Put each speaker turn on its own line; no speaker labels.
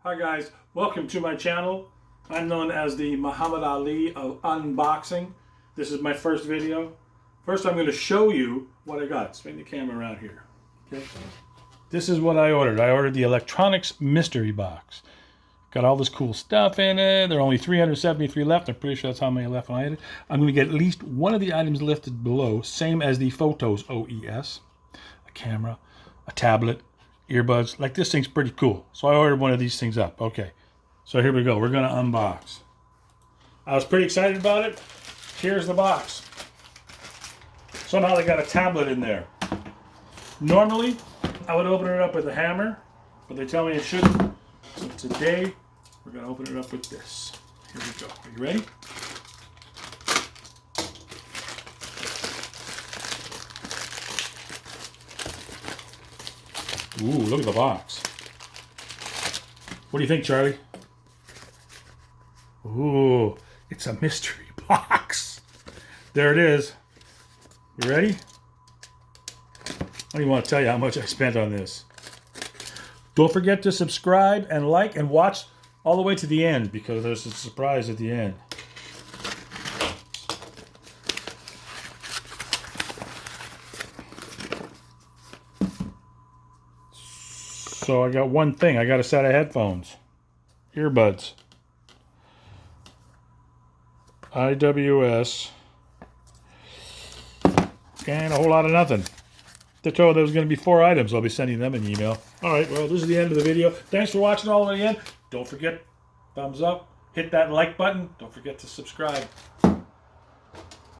Hi guys, welcome to my channel. I'm known as the Muhammad Ali of unboxing. This is my first video. First I'm going to show you what I got. Swing the camera around here. Okay. This is what I ordered. I ordered the electronics mystery box. Got all this cool stuff in it. There are only 373 left. I'm pretty sure that's how many left when I had it. I'm going to get at least one of the items listed below, same as the photos OES. A camera, a tablet, earbuds. Like, this thing's pretty cool. So I ordered one of these things up. Okay, so here we go. We're going to unbox. I was pretty excited about it. Here's the box. Somehow they got a tablet in there. Normally, I would open it up with a hammer, but they tell me it shouldn't. So today, we're going to open it up with this. Here we go. Are you ready? Ooh, look at the box. What do you think, Charlie? Ooh, it's a mystery box. There it is. You ready? I don't even want to tell you how much I spent on this. Don't forget to subscribe and like and watch all the way to the end, because there's a surprise at the end. So I got one thing. I got a set of headphones, earbuds, IWS, and a whole lot of nothing. They told there was going to be 4 items. I'll be sending them an email. All right, well, this is the end of the video. Thanks for watching all the way to the end. Don't forget, thumbs up, hit that like button. Don't forget to subscribe.